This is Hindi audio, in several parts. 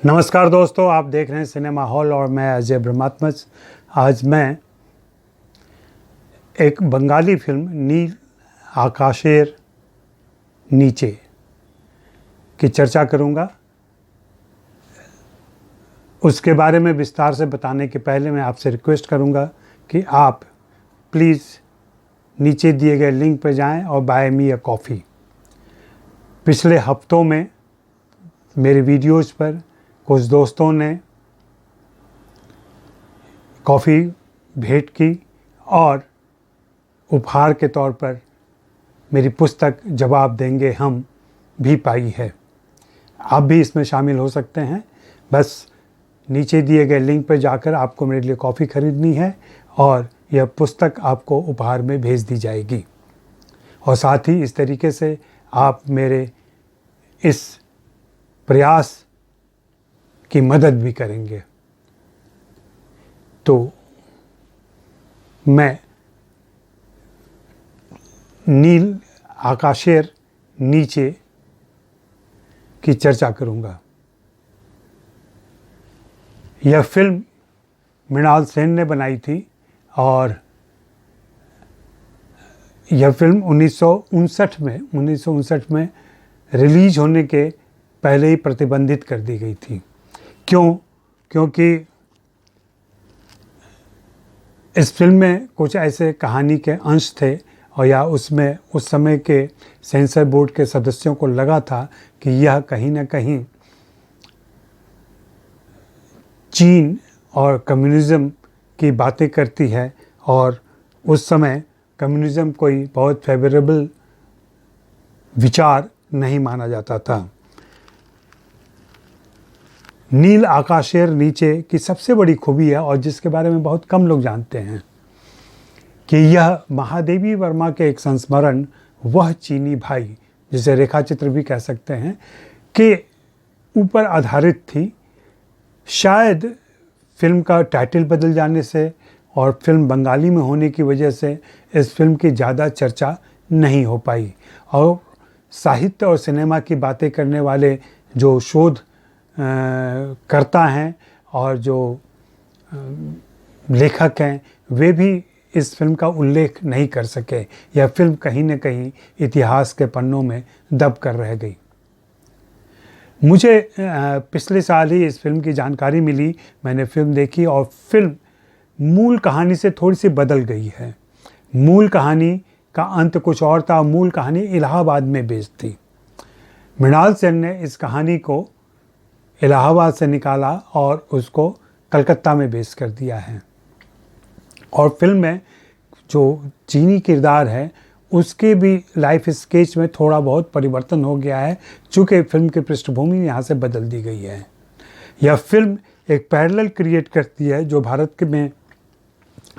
नमस्कार दोस्तों, आप देख रहे हैं सिनेमा हॉल और मैं अजय ब्रह्मात्मज। आज मैं एक बंगाली फिल्म नील आकाशेर नीचे की चर्चा करूंगा। उसके बारे में विस्तार से बताने के पहले मैं आपसे रिक्वेस्ट करूंगा कि आप प्लीज़ नीचे दिए गए लिंक पर जाएं और बाय मी अ कॉफ़ी। पिछले हफ्तों में मेरे वीडियोज़ पर कुछ दोस्तों ने कॉफ़ी भेंट की और उपहार के तौर पर मेरी पुस्तक जवाब देंगे हम भी पाई है। आप भी इसमें शामिल हो सकते हैं। बस नीचे दिए गए लिंक पर जाकर आपको मेरे लिए कॉफ़ी ख़रीदनी है और यह पुस्तक आपको उपहार में भेज दी जाएगी। और साथ ही इस तरीके से आप मेरे इस प्रयास की मदद भी करेंगे। तो मैं नील आकाशेर नीचे की चर्चा करूंगा। यह फिल्म मृणाल सेन ने बनाई थी और यह फिल्म 1959 में रिलीज होने के पहले ही प्रतिबंधित कर दी गई थी। क्योंकि इस फिल्म में कुछ ऐसे कहानी के अंश थे और या उसमें उस समय के सेंसर बोर्ड के सदस्यों को लगा था कि यह कहीं ना कहीं चीन और कम्युनिज़्म की बातें करती है और उस समय कम्युनिज़्म कोई बहुत फेवरेबल विचार नहीं माना जाता था। नील आकाशेर नीचे की सबसे बड़ी खूबी है और जिसके बारे में बहुत कम लोग जानते हैं कि यह महादेवी वर्मा के एक संस्मरण वह चीनी भाई, जिसे रेखाचित्र भी कह सकते हैं, के ऊपर आधारित थी। शायद फिल्म का टाइटल बदल जाने से और फिल्म बंगाली में होने की वजह से इस फिल्म की ज़्यादा चर्चा नहीं हो पाई और साहित्य और सिनेमा की बातें करने वाले जो शोध करता हैं और जो लेखक हैं वे भी इस फिल्म का उल्लेख नहीं कर सके। यह फिल्म कहीं न कहीं इतिहास के पन्नों में दब कर रह गई। मुझे पिछले साल ही इस फिल्म की जानकारी मिली। मैंने फिल्म देखी और फिल्म मूल कहानी से थोड़ी सी बदल गई है। मूल कहानी का अंत कुछ और था। मूल कहानी इलाहाबाद में बेस्ड थी। मृणाल सेन ने इस कहानी को इलाहाबाद से निकाला और उसको कलकत्ता में बेस कर दिया है। और फिल्म में जो चीनी किरदार है उसके भी लाइफ स्केच में थोड़ा बहुत परिवर्तन हो गया है, चूँकि फिल्म की पृष्ठभूमि यहाँ से बदल दी गई है। यह फिल्म एक पैरेलल क्रिएट करती है जो भारत में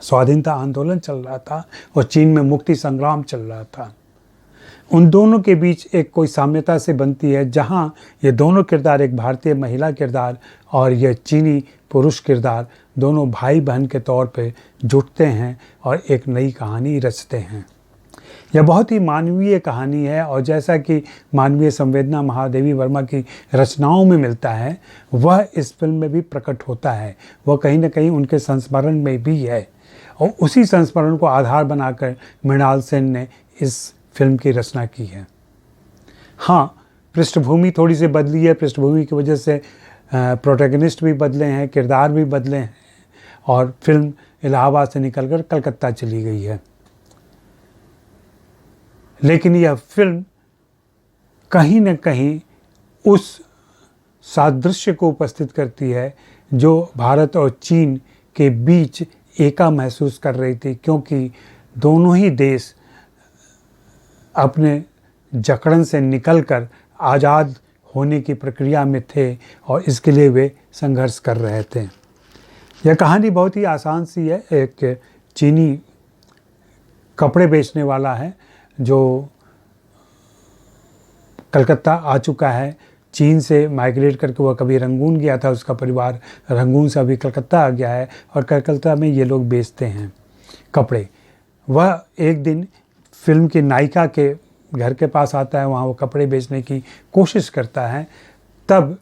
स्वाधीनता आंदोलन चल रहा था और चीन में मुक्ति संग्राम चल रहा था। उन दोनों के बीच एक कोई साम्यता से बनती है, जहाँ ये दोनों किरदार, एक भारतीय महिला किरदार और यह चीनी पुरुष किरदार, दोनों भाई बहन के तौर पे जुटते हैं और एक नई कहानी रचते हैं। यह बहुत ही मानवीय कहानी है और जैसा कि मानवीय संवेदना महादेवी वर्मा की रचनाओं में मिलता है वह इस फिल्म में भी प्रकट होता है। वह कहीं ना कहीं उनके संस्मरण में भी है और उसी संस्मरण को आधार बनाकर मृणाल सेन ने इस फिल्म की रचना की है। हाँ, पृष्ठभूमि थोड़ी सी बदली है। पृष्ठभूमि की वजह से प्रोटैगनिस्ट भी बदले हैं, किरदार भी बदले हैं और फिल्म इलाहाबाद से निकलकर कलकत्ता चली गई है। लेकिन यह फिल्म कहीं न कहीं उस सादृश्य को उपस्थित करती है जो भारत और चीन के बीच एका महसूस कर रही थी, क्योंकि दोनों ही देश अपने जकड़न से निकलकर आज़ाद होने की प्रक्रिया में थे और इसके लिए वे संघर्ष कर रहे थे। यह कहानी बहुत ही आसान सी है। एक चीनी कपड़े बेचने वाला है जो कलकत्ता आ चुका है। चीन से माइग्रेट करके वह कभी रंगून गया था, उसका परिवार रंगून से अभी कलकत्ता आ गया है और कलकत्ता में ये लोग बेचते हैं कपड़े। वह एक दिन फिल्म की नायिका के घर के पास आता है, वहाँ वो कपड़े बेचने की कोशिश करता है। तब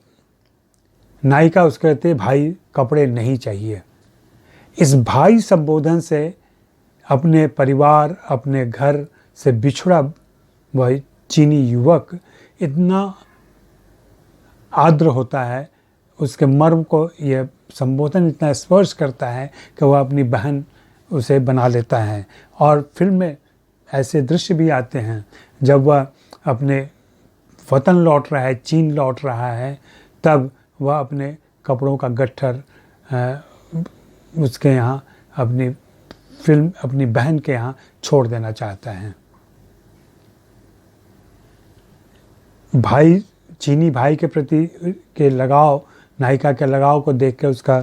नायिका उसको कहते भाई कपड़े नहीं चाहिए। इस भाई संबोधन से अपने परिवार, अपने घर से बिछड़ा वह चीनी युवक इतना आर्द्र होता है, उसके मर्म को यह संबोधन इतना स्पर्श करता है कि वह अपनी बहन उसे बना लेता है। और फिल्म में ऐसे दृश्य भी आते हैं जब वह अपने वतन लौट रहा है, चीन लौट रहा है, तब वह अपने कपड़ों का गट्ठर उसके यहाँ अपनी बहन के यहाँ छोड़ देना चाहता है। भाई, चीनी भाई के प्रति के लगाव, नायिका के लगाव को देख कर उसके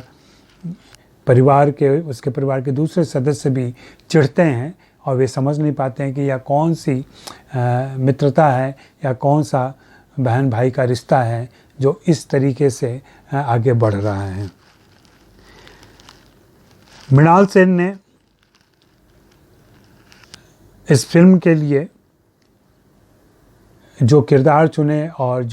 परिवार के दूसरे सदस्य भी चिढ़ते हैं और वे समझ नहीं पाते हैं कि यह कौन सी मित्रता है या कौन सा बहन भाई का रिश्ता है जो इस तरीके से आगे बढ़ रहा है। मृणाल सेन ने इस फिल्म के लिए जो किरदार चुने और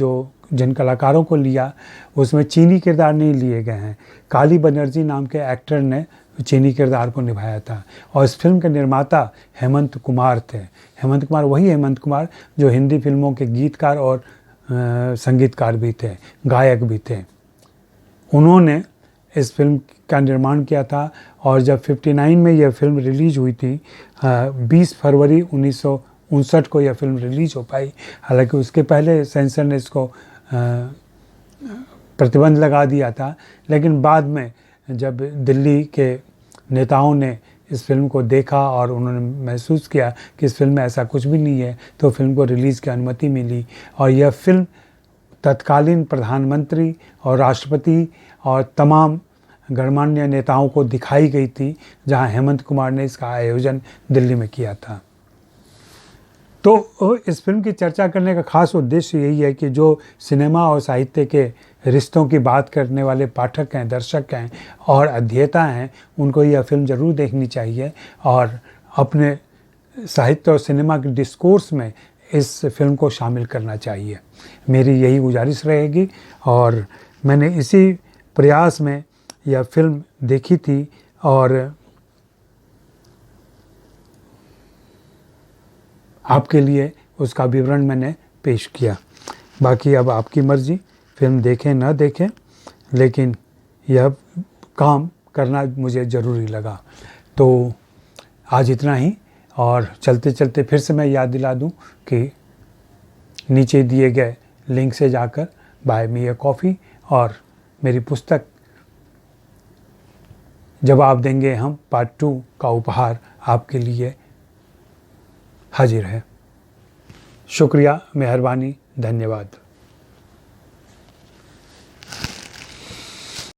जिन कलाकारों को लिया, उसमें चीनी किरदार नहीं लिए गए हैं। काली बनर्जी नाम के एक्टर ने चीनी किरदार को निभाया था और इस फिल्म के निर्माता हेमंत कुमार थे। हेमंत कुमार वही हेमंत कुमार जो हिंदी फिल्मों के गीतकार और संगीतकार भी थे, गायक भी थे। उन्होंने इस फिल्म का निर्माण किया था और जब 59 में यह फिल्म रिलीज हुई थी, 20 फरवरी 1959 को यह फिल्म रिलीज हो पाई। हालांकि उसके पहले सेंसर ने इसको प्रतिबंध लगा दिया था, लेकिन बाद में जब दिल्ली के नेताओं ने इस फिल्म को देखा और उन्होंने महसूस किया कि इस फिल्म में ऐसा कुछ भी नहीं है, तो फिल्म को रिलीज़ की अनुमति मिली और यह फिल्म तत्कालीन प्रधानमंत्री और राष्ट्रपति और तमाम गणमान्य नेताओं को दिखाई गई थी, जहां हेमंत कुमार ने इसका आयोजन दिल्ली में किया था। तो इस फिल्म की चर्चा करने का खास उद्देश्य यही है कि जो सिनेमा और साहित्य के रिश्तों की बात करने वाले पाठक हैं, दर्शक हैं और अध्येता हैं, उनको यह फिल्म ज़रूर देखनी चाहिए और अपने साहित्य और सिनेमा के डिस्कोर्स में इस फिल्म को शामिल करना चाहिए। मेरी यही गुजारिश रहेगी और मैंने इसी प्रयास में यह फिल्म देखी थी और आपके लिए उसका विवरण मैंने पेश किया। बाकी अब आपकी मर्ज़ी, फिल्म देखें ना देखें, लेकिन यह काम करना मुझे ज़रूरी लगा। तो आज इतना ही और चलते चलते फिर से मैं याद दिला दूं कि नीचे दिए गए लिंक से जाकर बाय मी अ कॉफ़ी और मेरी पुस्तक जवाब देंगे हम पार्ट 2 का उपहार आपके लिए हाजिर है। शुक्रिया, मेहरबानी, धन्यवाद।